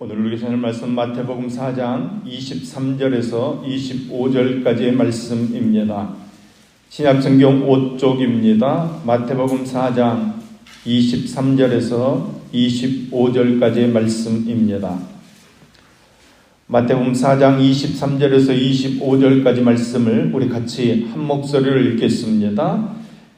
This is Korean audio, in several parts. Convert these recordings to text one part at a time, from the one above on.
오늘 우리가 전할 말씀 마태복음 4장 23절에서 25절까지의 말씀입니다. 신약성경 5쪽입니다. 마태복음 4장 23절에서 25절까지의 말씀입니다. 마태복음 4장 23절에서 25절까지 말씀을 우리 같이 한 목소리로 읽겠습니다.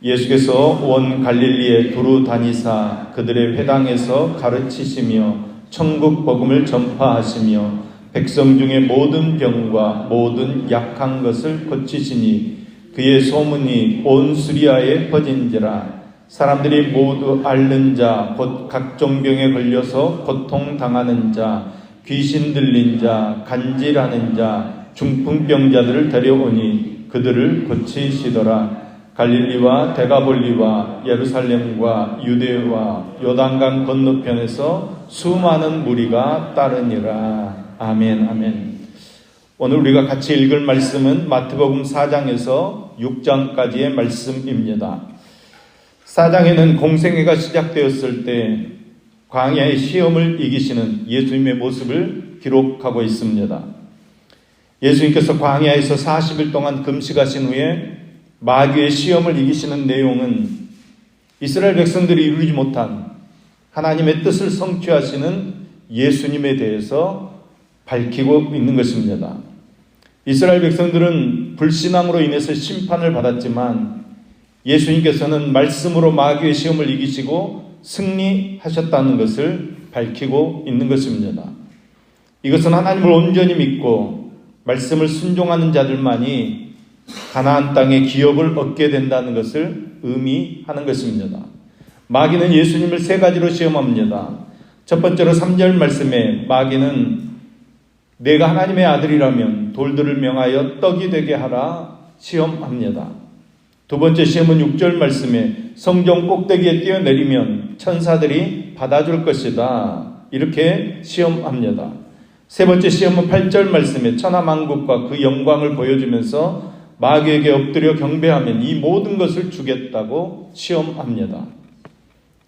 예수께서 온 갈릴리에 두루 다니사 그들의 회당에서 가르치시며 천국 복음을 전파하시며 백성 중에 모든 병과 모든 약한 것을 고치시니 그의 소문이 온 수리아에 퍼진지라. 사람들이 모두 앓는 자 곧 각종 병에 걸려서 고통당하는 자 귀신 들린 자 간질하는 자 중풍병자들을 데려오니 그들을 고치시더라. 갈릴리와 데가볼리와 예루살렘과 유대와 요단강 건너편에서 수많은 무리가 따르니라. 아멘, 아멘. 오늘 우리가 같이 읽을 말씀은 마태복음 4장에서 6장까지의 말씀입니다. 4장에는 공생애가 시작되었을 때 광야의 시험을 이기시는 예수님의 모습을 기록하고 있습니다. 예수님께서 광야에서 40일 동안 금식하신 후에 마귀의 시험을 이기시는 내용은 이스라엘 백성들이 이루지 못한 하나님의 뜻을 성취하시는 예수님에 대해서 밝히고 있는 것입니다. 이스라엘 백성들은 불신앙으로 인해서 심판을 받았지만 예수님께서는 말씀으로 마귀의 시험을 이기시고 승리하셨다는 것을 밝히고 있는 것입니다. 이것은 하나님을 온전히 믿고 말씀을 순종하는 자들만이 가나안 땅의 기업을 얻게 된다는 것을 의미하는 것입니다. 마귀는 예수님을 세 가지로 시험합니다. 첫 번째로 3절 말씀에 마귀는 내가 하나님의 아들이라면 돌들을 명하여 떡이 되게 하라 시험합니다. 두 번째 시험은 6절 말씀에 성전 꼭대기에 뛰어내리면 천사들이 받아줄 것이다 이렇게 시험합니다. 세 번째 시험은 8절 말씀에 천하만국과 그 영광을 보여주면서 마귀에게 엎드려 경배하면 이 모든 것을 주겠다고 시험합니다.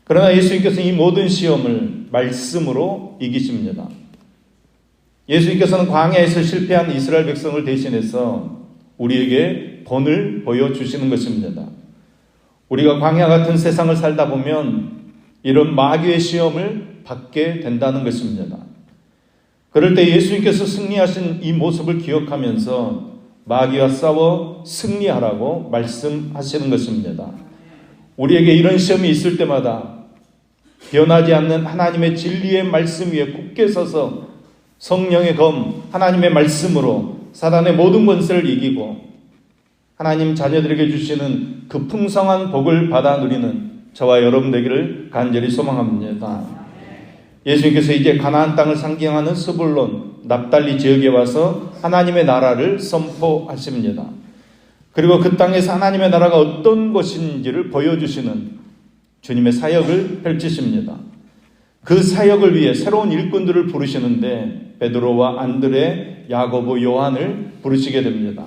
그러나 예수님께서는 이 모든 시험을 말씀으로 이기십니다. 예수님께서는 광야에서 실패한 이스라엘 백성을 대신해서 우리에게 본을 보여주시는 것입니다. 우리가 광야 같은 세상을 살다 보면 이런 마귀의 시험을 받게 된다는 것입니다. 그럴 때 예수님께서 승리하신 이 모습을 기억하면서 마귀와 싸워 승리하라고 말씀하시는 것입니다. 우리에게 이런 시험이 있을 때마다 변하지 않는 하나님의 진리의 말씀 위에 굳게 서서 성령의 검 하나님의 말씀으로 사단의 모든 권세를 이기고 하나님 자녀들에게 주시는 그 풍성한 복을 받아 누리는 저와 여러분 되기를 간절히 소망합니다. 예수님께서 이제 가나안 땅을 상징하는 스불론, 납달리 지역에 와서 하나님의 나라를 선포하십니다. 그리고 그 땅에서 하나님의 나라가 어떤 것인지를 보여주시는 주님의 사역을 펼치십니다. 그 사역을 위해 새로운 일꾼들을 부르시는데 베드로와 안드레, 야고보, 요한을 부르시게 됩니다.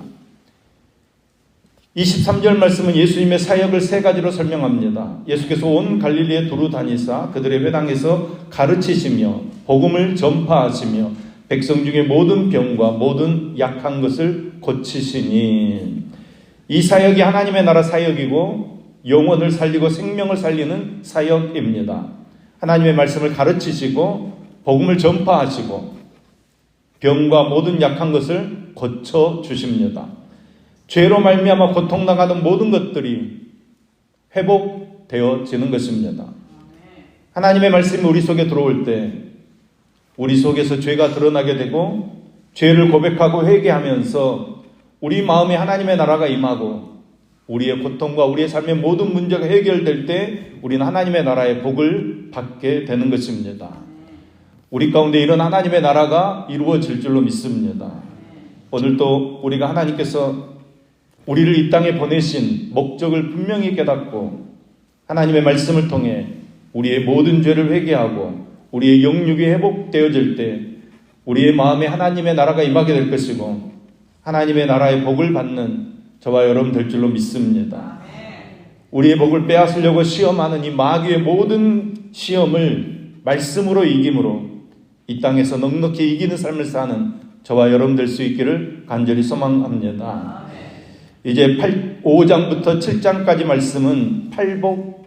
23절 말씀은 예수님의 사역을 세 가지로 설명합니다. 예수께서 온 갈릴리에 두루 다니사 그들의 회당에서 가르치시며 복음을 전파하시며 백성 중에 모든 병과 모든 약한 것을 고치시니 이 사역이 하나님의 나라 사역이고 영혼을 살리고 생명을 살리는 사역입니다. 하나님의 말씀을 가르치시고 복음을 전파하시고 병과 모든 약한 것을 고쳐주십니다. 죄로 말미암아 고통당하던 모든 것들이 회복되어지는 것입니다. 하나님의 말씀이 우리 속에 들어올 때 우리 속에서 죄가 드러나게 되고 죄를 고백하고 회개하면서 우리 마음에 하나님의 나라가 임하고 우리의 고통과 우리의 삶의 모든 문제가 해결될 때 우리는 하나님의 나라의 복을 받게 되는 것입니다. 우리 가운데 이런 하나님의 나라가 이루어질 줄로 믿습니다. 오늘도 우리가 하나님께서 우리를 이 땅에 보내신 목적을 분명히 깨닫고 하나님의 말씀을 통해 우리의 모든 죄를 회개하고 우리의 영육이 회복되어질 때 우리의 마음에 하나님의 나라가 임하게 될 것이고 하나님의 나라의 복을 받는 저와 여러분 될 줄로 믿습니다. 우리의 복을 빼앗으려고 시험하는 이 마귀의 모든 시험을 말씀으로 이김으로 이 땅에서 넉넉히 이기는 삶을 사는 저와 여러분 될 수 있기를 간절히 소망합니다. 이제 5장부터 7장까지 말씀은 팔복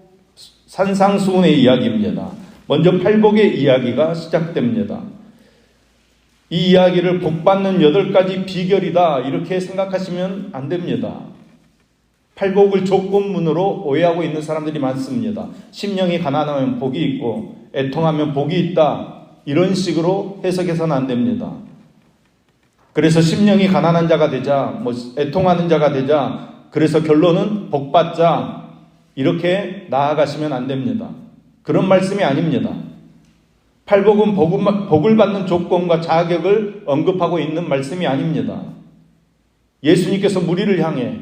산상수훈의 이야기입니다. 먼저 팔복의 이야기가 시작됩니다. 이 이야기를 복받는 8가지 비결이다 이렇게 생각하시면 안 됩니다. 팔복을 조건문으로 오해하고 있는 사람들이 많습니다. 심령이 가난하면 복이 있고 애통하면 복이 있다 이런 식으로 해석해서는 안 됩니다. 그래서 심령이 가난한 자가 되자 애통하는 자가 되자 그래서 결론은 복받자 이렇게 나아가시면 안 됩니다. 그런 말씀이 아닙니다. 팔복은 복을 받는 조건과 자격을 언급하고 있는 말씀이 아닙니다. 예수님께서 우리를 향해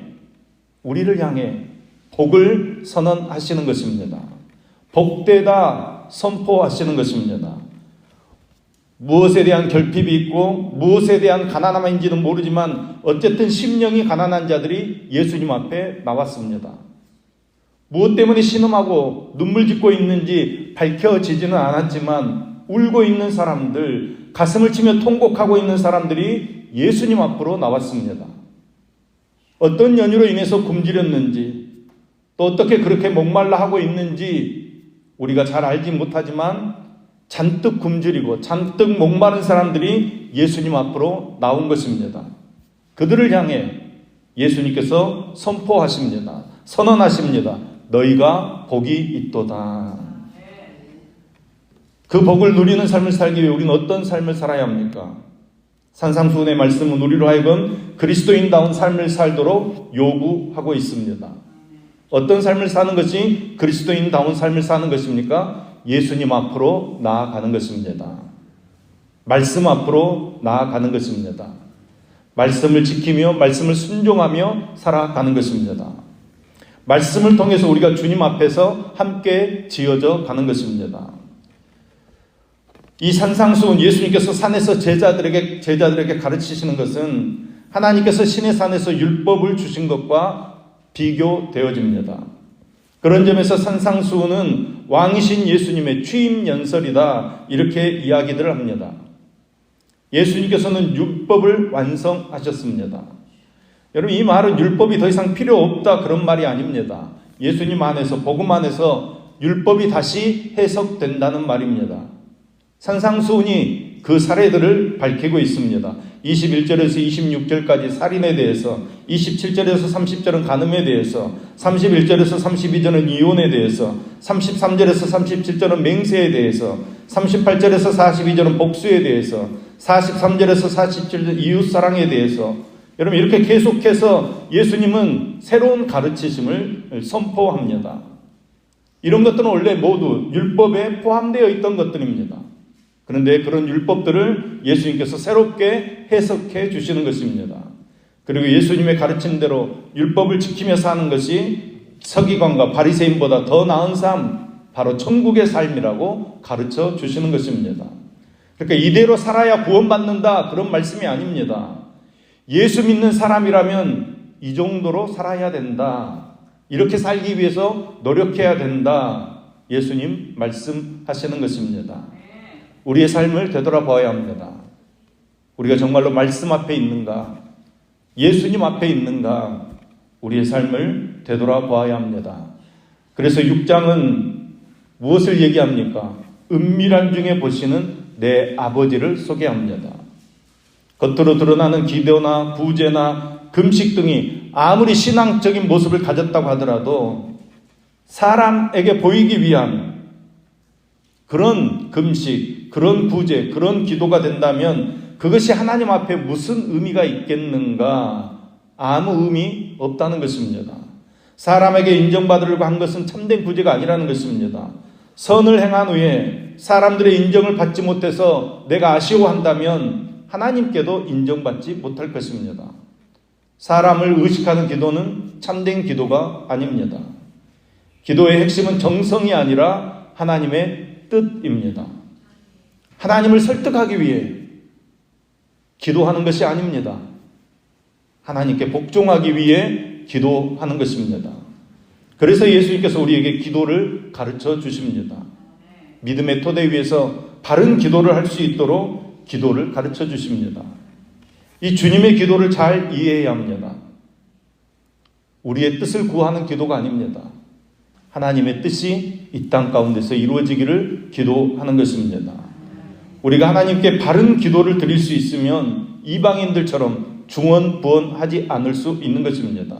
복을 선언하시는 것입니다. 복되다 선포하시는 것입니다. 무엇에 대한 결핍이 있고 무엇에 대한 가난함인지는 모르지만 어쨌든 심령이 가난한 자들이 예수님 앞에 나왔습니다. 무엇 때문에 신음하고 눈물 짓고 있는지 밝혀지지는 않았지만 울고 있는 사람들, 가슴을 치며 통곡하고 있는 사람들이 예수님 앞으로 나왔습니다. 어떤 연유로 인해서 굶주렸는지 또 어떻게 그렇게 목말라 하고 있는지 우리가 잘 알지 못하지만 잔뜩 굶주리고 잔뜩 목마른 사람들이 예수님 앞으로 나온 것입니다. 그들을 향해 예수님께서 선포하십니다. 선언하십니다. 너희가 복이 있도다. 그 복을 누리는 삶을 살기 위해 우리는 어떤 삶을 살아야 합니까? 산상수훈의 말씀은 우리로 하여금 그리스도인다운 삶을 살도록 요구하고 있습니다. 어떤 삶을 사는 것이 그리스도인다운 삶을 사는 것입니까? 예수님 앞으로 나아가는 것입니다. 말씀 앞으로 나아가는 것입니다. 말씀을 지키며 말씀을 순종하며 살아가는 것입니다. 말씀을 통해서 우리가 주님 앞에서 함께 지어져 가는 것입니다. 이 산상수훈 예수님께서 산에서 제자들에게 가르치시는 것은 하나님께서 신의 산에서 율법을 주신 것과 비교되어집니다. 그런 점에서 산상수훈은 왕이신 예수님의 취임 연설이다 이렇게 이야기들을 합니다. 예수님께서는 율법을 완성하셨습니다. 여러분 이 말은 율법이 더 이상 필요 없다 그런 말이 아닙니다. 예수님 안에서 복음 안에서 율법이 다시 해석된다는 말입니다. 산상수훈이 그 사례들을 밝히고 있습니다. 21절에서 26절까지 살인에 대해서, 27절에서 30절은 간음에 대해서, 31절에서 32절은 이혼에 대해서, 33절에서 37절은 맹세에 대해서, 38절에서 42절은 복수에 대해서, 43절에서 47절 이웃사랑에 대해서, 여러분 이렇게 계속해서 예수님은 새로운 가르치심을 선포합니다. 이런 것들은 원래 모두 율법에 포함되어 있던 것들입니다. 그런데 그런 율법들을 예수님께서 새롭게 해석해 주시는 것입니다. 그리고 예수님의 가르친 대로 율법을 지키며 사는 것이 서기관과 바리새인보다 더 나은 삶, 바로 천국의 삶이라고 가르쳐 주시는 것입니다. 그러니까 이대로 살아야 구원받는다 그런 말씀이 아닙니다. 예수 믿는 사람이라면 이 정도로 살아야 된다. 이렇게 살기 위해서 노력해야 된다. 예수님 말씀하시는 것입니다. 우리의 삶을 되돌아봐야 합니다. 우리가 정말로 말씀 앞에 있는가? 예수님 앞에 있는가? 우리의 삶을 되돌아봐야 합니다. 그래서 6장은 무엇을 얘기합니까? 은밀한 중에 보시는 내 아버지를 소개합니다. 겉으로 드러나는 기도나 구제나 금식 등이 아무리 신앙적인 모습을 가졌다고 하더라도 사람에게 보이기 위한 그런 금식, 그런 구제, 그런 기도가 된다면 그것이 하나님 앞에 무슨 의미가 있겠는가? 아무 의미 없다는 것입니다. 사람에게 인정받으려고 한 것은 참된 구제가 아니라는 것입니다. 선을 행한 후에 사람들의 인정을 받지 못해서 내가 아쉬워한다면 하나님께도 인정받지 못할 것입니다. 사람을 의식하는 기도는 참된 기도가 아닙니다. 기도의 핵심은 정성이 아니라 하나님의 뜻입니다. 하나님을 설득하기 위해 기도하는 것이 아닙니다. 하나님께 복종하기 위해 기도하는 것입니다. 그래서 예수님께서 우리에게 기도를 가르쳐 주십니다. 믿음의 토대 위에서 바른 기도를 할 수 있도록 기도를 가르쳐 주십니다. 이 주님의 기도를 잘 이해해야 합니다. 우리의 뜻을 구하는 기도가 아닙니다. 하나님의 뜻이 이 땅 가운데서 이루어지기를 기도하는 것입니다. 우리가 하나님께 바른 기도를 드릴 수 있으면 이방인들처럼 중언부언하지 않을 수 있는 것입니다.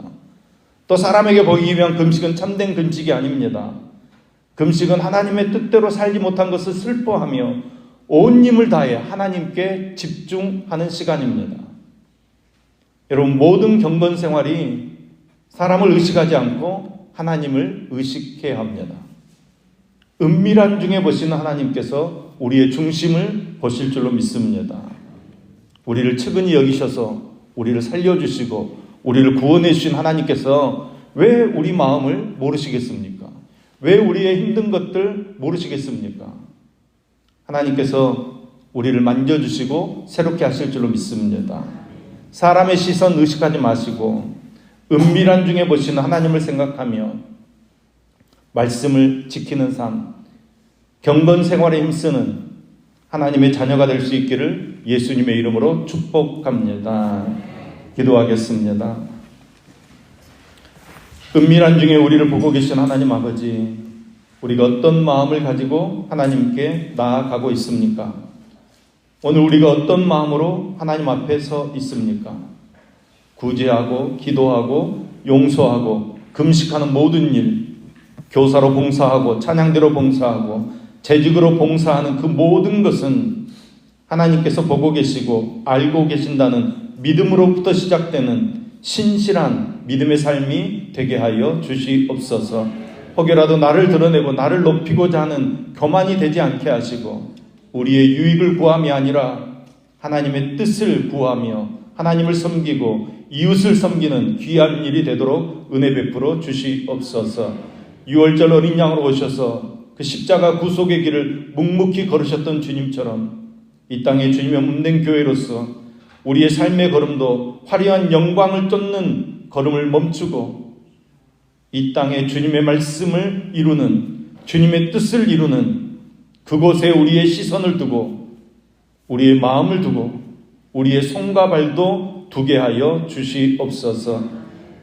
또 사람에게 보이기 위한 금식은 참된 금식이 아닙니다. 금식은 하나님의 뜻대로 살지 못한 것을 슬퍼하며 온 힘을 다해 하나님께 집중하는 시간입니다. 여러분, 모든 경건 생활이 사람을 의식하지 않고 하나님을 의식해야 합니다. 은밀한 중에 보시는 하나님께서 우리의 중심을 보실 줄로 믿습니다. 우리를 측은히 여기셔서 우리를 살려주시고 우리를 구원해 주신 하나님께서 왜 우리 마음을 모르시겠습니까? 왜 우리의 힘든 것들 모르시겠습니까? 하나님께서 우리를 만져주시고 새롭게 하실 줄로 믿습니다. 사람의 시선 의식하지 마시고 은밀한 중에 보시는 하나님을 생각하며 말씀을 지키는 삶, 경건 생활에 힘쓰는 하나님의 자녀가 될 수 있기를 예수님의 이름으로 축복합니다. 기도하겠습니다. 은밀한 중에 우리를 보고 계신 하나님 아버지, 우리가 어떤 마음을 가지고 하나님께 나아가고 있습니까? 오늘 우리가 어떤 마음으로 하나님 앞에 서 있습니까? 구제하고 기도하고 용서하고 금식하는 모든 일, 교사로 봉사하고 찬양대로 봉사하고 재직으로 봉사하는 그 모든 것은 하나님께서 보고 계시고 알고 계신다는 믿음으로부터 시작되는 신실한 믿음의 삶이 되게 하여 주시옵소서. 혹여라도 나를 드러내고 나를 높이고자 하는 교만이 되지 않게 하시고 우리의 유익을 구함이 아니라 하나님의 뜻을 구하며 하나님을 섬기고 이웃을 섬기는 귀한 일이 되도록 은혜 베풀어 주시옵소서. 6월절 어린 양으로 오셔서 그 십자가 구속의 길을 묵묵히 걸으셨던 주님처럼 이 땅에 주님의 몸된 교회로서 우리의 삶의 걸음도 화려한 영광을 쫓는 걸음을 멈추고 이 땅에 주님의 말씀을 이루는, 주님의 뜻을 이루는 그곳에 우리의 시선을 두고 우리의 마음을 두고 우리의 손과 발도 두게 하여 주시옵소서.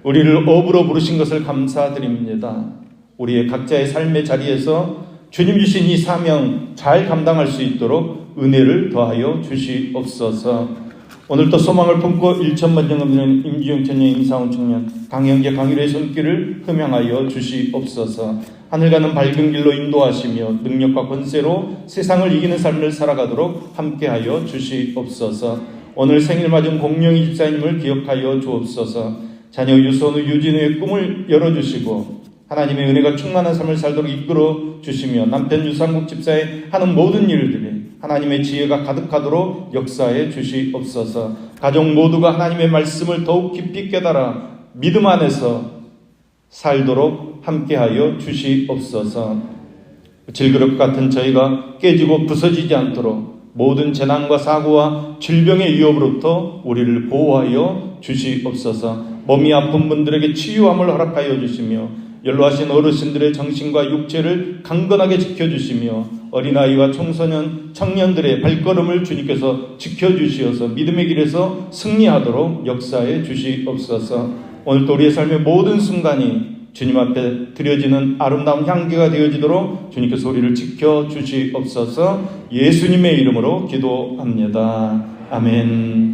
우리를 업으로 부르신 것을 감사드립니다. 우리의 각자의 삶의 자리에서 주님 주신 이 사명 잘 감당할 수 있도록 은혜를 더하여 주시옵소서. 오늘도 소망을 품고 1천만 영업는 임지용 청년, 임상훈 청년, 강영재, 강일의 손길을 흠양하여 주시옵소서. 하늘 가는 밝은 길로 인도하시며 능력과 권세로 세상을 이기는 삶을 살아가도록 함께하여 주시옵소서. 오늘 생일 맞은 공영희 집사님을 기억하여 주옵소서. 자녀 유선우, 유진우의 꿈을 열어주시고 하나님의 은혜가 충만한 삶을 살도록 이끌어 주시며 남편 유상국 집사의 하는 모든 일들이 하나님의 지혜가 가득하도록 역사해 주시옵소서. 가족 모두가 하나님의 말씀을 더욱 깊이 깨달아 믿음 안에서 살도록 함께하여 주시옵소서. 질그릇 같은 저희가 깨지고 부서지지 않도록 모든 재난과 사고와 질병의 위협으로부터 우리를 보호하여 주시옵소서. 몸이 아픈 분들에게 치유함을 허락하여 주시며 연로하신 어르신들의 정신과 육체를 강건하게 지켜주시며 어린아이와 청소년, 청년들의 발걸음을 주님께서 지켜주시어서 믿음의 길에서 승리하도록 역사해 주시옵소서. 오늘도 우리의 삶의 모든 순간이 주님 앞에 드려지는 아름다운 향기가 되어지도록 주님께서 우리를 지켜주시옵소서. 예수님의 이름으로 기도합니다. 아멘.